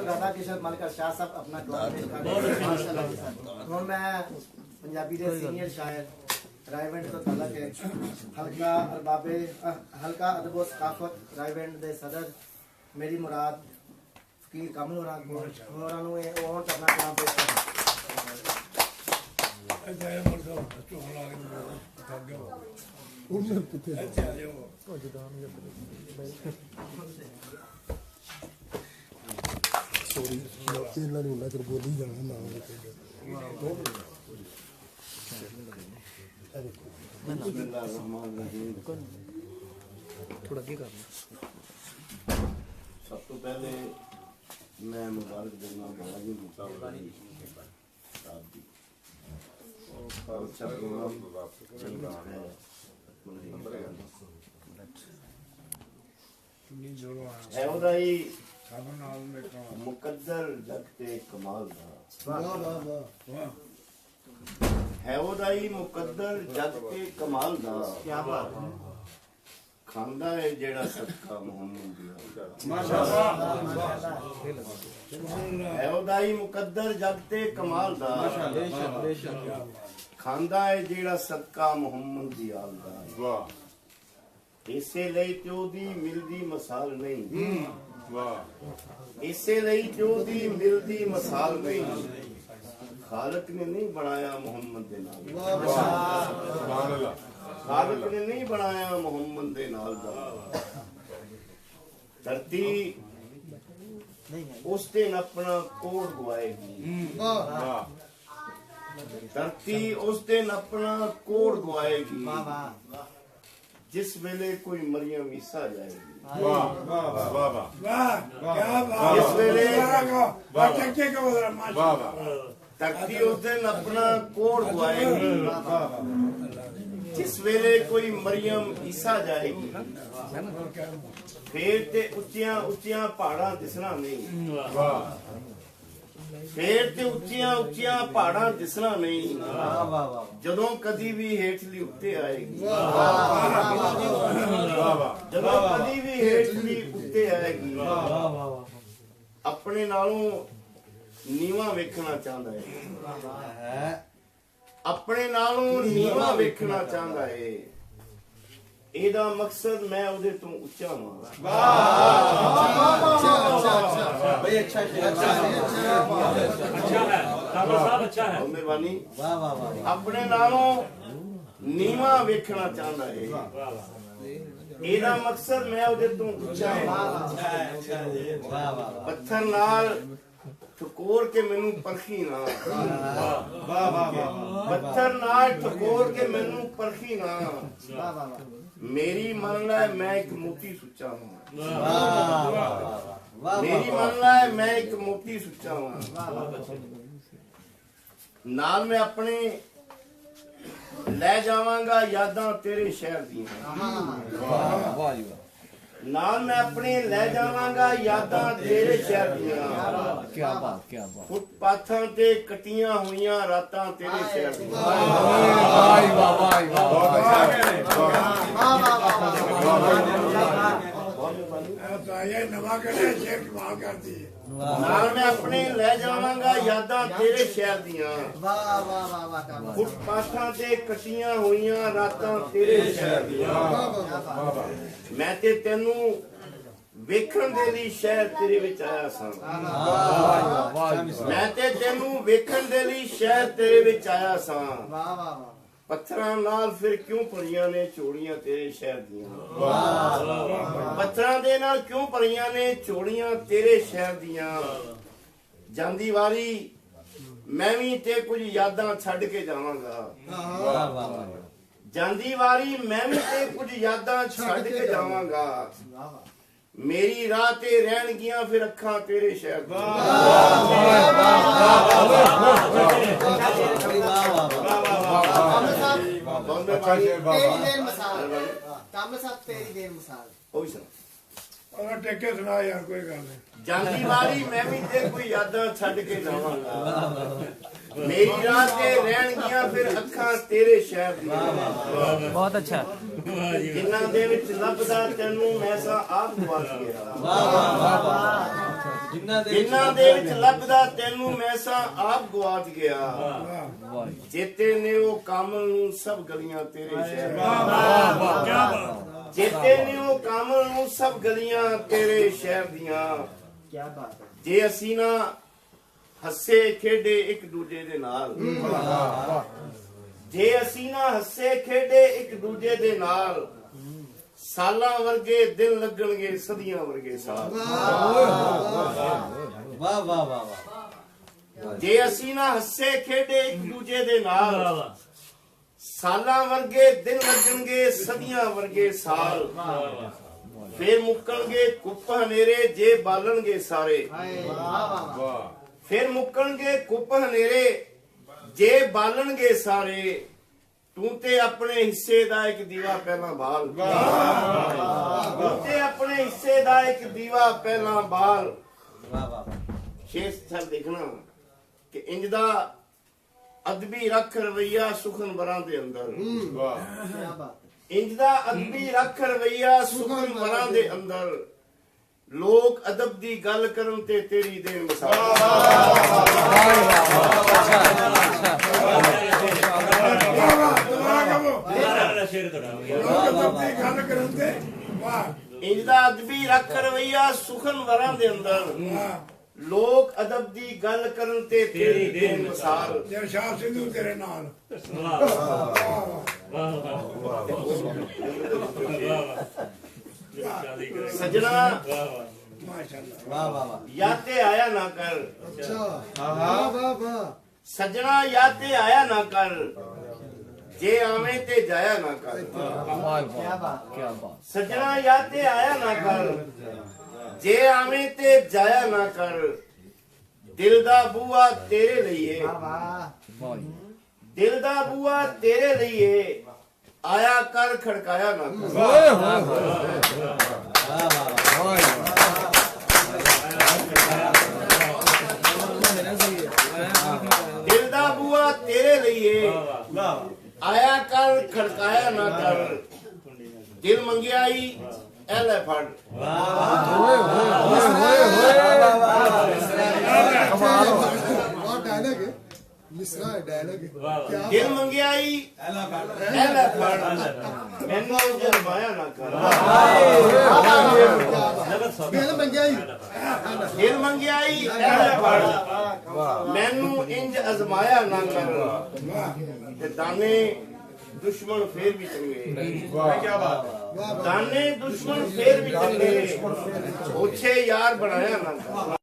राधा किशन मलका शाह साहब अपना हूँ मैं पंजाबी के सीनियर शायर रायविंड तो तलक है हल्का अरबाबे हल्का अदब व सकाफत रायविंड दे सदर मेरी मुराद फकीर कमल होरां नूं अपना कलाम पेश कर बोली जाना थोड़ा सब तो पहले मैं मुबारक देना बाबा जी बूटा साहब जी अच्छा प्रोग्राम चल रहा है मुकद्दर जग ते कमाल दा है ओदाई मुकद्दर जग ते कमाल दा क्या बात खांदा है जेड़ा सदका मोहम्मद दा माशाअल्लाह है ओदाई मुकद्दर जग ते कमाल दा खांदा है जेड़ा सदका मोहम्मद दी आल दा वाह इसे ਲਈ ਤੇ ਉਹਦੀ ਮਿਲਦੀ ਮਿਸਾਲ ਨਹੀਂ ਵਾਹ ਇਸੇ ਲਈ ਤੇ ਉਹਦੀ ਮਿਲਦੀ ਮਿਸਾਲ ਨਹੀਂ ਖਾਲਕ ਨੇ ਨਹੀਂ ਬਣਾਇਆ ਮੁਹੰਮਦ ਦੇ ਨਾਲ ਵਾਹ ਸੁਭਾਨ ਅੱਲਾਹ ਖਾਲਕ ਨੇ ਨਹੀਂ ਬਣਾਇਆ ਮੁਹੰਮਦ ਦੇ ਨਾਲ ਦਾ ਧਰਤੀ ਉਸ ਤੇ ਆਪਣਾ ਕੋੜ ਗਵਾਏਗੀ ਵਾਹ ਧਰਤੀ ਉਸ ਤੇ ਆਪਣਾ ਕੋੜ ਗਵਾਏਗੀ ਵਾਹ ਵਾਹ जिस वेले कोई मरियम ईसा जाएगी वाह वाह वाह वाह वाह क्या बात जिस वेले धरती उस दिन अपना कोड़ गवाएगी जिस वेले कोई मरियम ईसा जाएगी फिर ते उच्चियां उच्चियां पहाड़ां दिसना नहीं वाह फिर ते उच्चियां उच्चियां पहाड़ां दिसना नहीं जदों कदी भी हेठली उत्ते आएगी जदों कदी भी हेठली उत्ते आएगी अपने नालों नीवा वेखना चाहता है अपने नालों नीवा वेखना चाहता है ਇਹਦਾ ਮਕਸਦ ਮੈਂ ਉਹਦੇ ਤੋਂ ਉੱਚਾ ਹਾਂ ਵਾਹ ਬਈ ਅੱਛਾ ਹੈ ਕਾਬਲ ਸਾਹਿਬ ਅੱਛਾ ਹੈ ਮਿਹਰਬਾਨੀ ਵਾਹ ਵਾਹ ਵਾਹ ਆਪਣੇ ਨਾਲੋਂ ਨੀਵਾ ਵੇਖਣਾ ਚਾਹੁੰਦਾ ਹੈ ਇਹਦਾ ਮਕਸਦ ਮੈਂ ਉਹਦੇ ਤੋਂ ਉੱਚਾ ਹਾਂ ਵਾਹ ਵਾਹ ਪੱਥਰ ਨਾਲ ठकोर के मैनू परखी ना वाह वाह वाह पत्थर नाल ठकोर के मैनू परखी ना मेरी मन ला मैं एक मोती सुच्चा हूं मेरी मन ला मैं एक मोती सुच्चा हूं नाल मैं अपने ले जावांगा यादां तेरे शहर दी वाह वाह जी नाल मैं अपने ले जावांगा यादां तेरे शहर दियां क्या बात फुटपाथां ते कटियां हुईयां रातां तेरे शहर दियां वाह वाह नाल मैं अपने ले जावांगा यादां तेरे शहर दियां फुटपाथां ते कटियां हुईयां रातां तेरे शहर दियां मैं ते तेनू वेखण दे लई शहर तेरे विच आया सां मैं ते तेनू वेखण दे लई शहर तेरे विच आया सां पत्थरां नाल फिर क्यों भरियां ने चोड़ियां तेरे शहर दियां पत्थरां दे नाल क्यों भरियां ने चोड़ियां तेरे शहर दियां जांदी वारी मैं भी ते कुछ यादां छड्ड के जावांगा जांदी वारी मैं भी ते कुछ यादां छड्ड के जावांगा मेरी राह ते रहणगियां फिर अखां तेरे शहर टेके सुना यार कोई गल नहीं जांदी वारी मैं भी ते कोई यादां छड्ड के जावांगा मेरी राह ते रहणगियां फिर अखां तेरे शहर दी बहुत अच्छा ਜਿਨ੍ਹਾਂ ਦੇ ਵਿੱਚ ਲੱਭਦਾ ਤੈਨੂੰ ਮੈਂ ਸਾਂ ਆਪ ਗਵਾਚ ਗਿਆ। ਜਿਨ੍ਹਾਂ ਦੇ ਵਿੱਚ ਲੱਭਦਾ ਤੈਨੂੰ ਮੈਂ ਸਾਂ ਆਪ ਗਵਾਚ ਗਿਆ। ਚੇਤੇ ਨੇ ਉਹ ਕਾਮਲ ਨੂੰ ਸਭ ਗਲੀਆਂ ਤੇਰੇ ਸ਼ਹਿਰ ਚੇਤੇ ਨੇ ਉਹ ਕਾਮਲ ਨੂੰ ਸਭ ਗਲੀਆਂ ਤੇਰੇ ਸ਼ਹਿਰ ਦੀਆਂ। क्या बात है। ਜੇ ਅਸੀਂ ਨਾ ਹੱਸੇ ਖੇਡੇ ਇੱਕ ਦੂਜੇ ਦੇ ਨਾਲ ਜੇ ਅਸੀਂ ਨਾ ਹੱਸੇ ਖੇਡੇ ਇੱਕ ਦੂਜੇ ਦੇ ਨਾਲ ਸਾਲਾਂ ਵਰਗੇ ਦਿਨ ਲੱਗਣਗੇ ਸਦੀਆਂ ਵਰਗੇ ਸਾਲ। ਵਾਹ ਵਾਹ ਵਾਹ। ਜੇ ਅਸੀਂ ਨਾ ਹੱਸੇ ਖੇਡੇ ਇੱਕ ਦੂਜੇ ਦੇ ਨਾਲ ਸਾਲਾਂ ਵਰਗੇ ਦਿਨ ਲੱਗਣਗੇ ਸਦੀਆਂ ਵਰਗੇ ਸਾਲ। ਫੇਰ ਮੁੱਕਣਗੇ ਕੁੱਪ ਹਨੇਰੇ ਜੇ ਬਾਲਣਗੇ ਸਾਰੇ। ਫੇਰ ਮੁੱਕਣਗੇ ਕੁੱਪ ਹਨੇਰੇ ਜੇ ਬਾਲਣਗੇ ਸਾਰੇ। ਤੂੰ ਤੇ ਆਪਣੇ ਹਿੱਸੇ ਦਾ ਇੱਕ ਦੀਵਾ ਪਹਿਲਾਂ ਬਾਲ। ਤੂੰ ਤੇ ਆਪਣੇ ਹਿੱਸੇ ਦਾ ਇੱਕ ਦੀਵਾ ਪਹਿਲਾਂ ਬਾਲ। ਸ਼ੇਰ ਸਰ ਦੇਖਣਾ ਕਿ ਇੰਜ ਦਾ ਅਦਬੀ ਰੱਖ ਰਵਈਆ ਸੁਖਨ ਬਰਾਂ ਦੇ ਅੰਦਰ। क्या बात है। ਇੰਜ ਦਾ ਅਦਬੀ ਰੱਖ ਰਵਈਆ ਸੁਖਨ ਬਰਾਂ ਦੇ ਅੰਦਰ। ਲੋਕ ਅਦਬ ਦੀ ਗੱਲ ਕਰਨ ਤੇ ਤੇਰੀ ਦੇਣ ਮਿਸਾਲ। ਇੰਜ ਦਾ ਅਦਬੀ ਰੱਖ ਰਵਈਆ ਸੁਖਨ ਬਰਾਂ ਦੇ ਅੰਦਰ। ਲੋਕ ਅਦਬ ਦੀ ਗੱਲ ਕਰਨ ਤੇ ਤੇਰੀ ਦੇਣ ਮਿਸਾਲ। ਸ਼ਾਹ ਸਿੱਧੂ ਤੇਰੇ ਨਾਲ ਸਜਣਾ ਮਾਸ਼ਾਅੱਲਾ। ਵਾਹ ਵਾਹ ਵਾਹ। ਯਾ ਤੇ ਆਇਆ ਨਾ ਕਰ। ਵਾਹ ਵਾਹ। ਸਜਣਾ ਯਾ ਤੇ ਆਇਆ ਨਾ ਕਰ। ਜੇ ਆਵੇਂ ਤੇ ਜਾਇਆ ਨਾ ਕਰ। क्या बात है। ਸਜਣਾ ਯਾ ਤੇ ਆਇਆ ਨਾ ਕਰ। ਜੇ ਆਵੇਂ ਤੇ ਜਾਇਆ ਨਾ ਕਰ। ਦਿਲ ਦਾ ਬੂਆ ਤੇਰੇ ਲਈਏ। वाह। ਦਿਲ ਦਾ ਬੂਆ ਤੇਰੇ ਲਈਏ। ਆਇਆ ਕਰ ਖੜਕਾਇਆ ਨਾ ਕਰ। ਦਿਲ ਦਾ ਬੂਆ ਤੇਰੇ ਲਈਏ। ਆਇਆ ਕਰ ਖੜਕਾਇਆ ਨਾ ਕਰ। ਦਿਲ ਮੰਗਿਆਈ ਐ ਲੈ ਫੜ। डायलॉग है मिसरा है डायलॉग है ਦਿਲ ਮੰਗਿਆਈ ਐ ਲੈ ਫੜ। ਮੈਨੂੰ ਜਰਮਾਇਆ ਨਾ ਕਰ। दिल बन गया ही ਦਿਲ ਮੰਗਿਆਈ ਐ ਲੈ ਫੜ। ਮੈਨੂੰ ਇੰਜ ਅਜ਼ਮਾਇਆ ਨਾ ਕਰ। ਤੇ ਦਾਨੇ ਦੁਸ਼ਮਣ ਫੇਰ ਵੀ ਚੰਗੇ। ਦਾਨੇ ਦੁਸ਼ਮਣ ਫੇਰ ਵੀ ਚੰਗੇ। ਓਛੇ ਯਾਰ ਬਣਾਇਆ ਨਾ ਕਰ।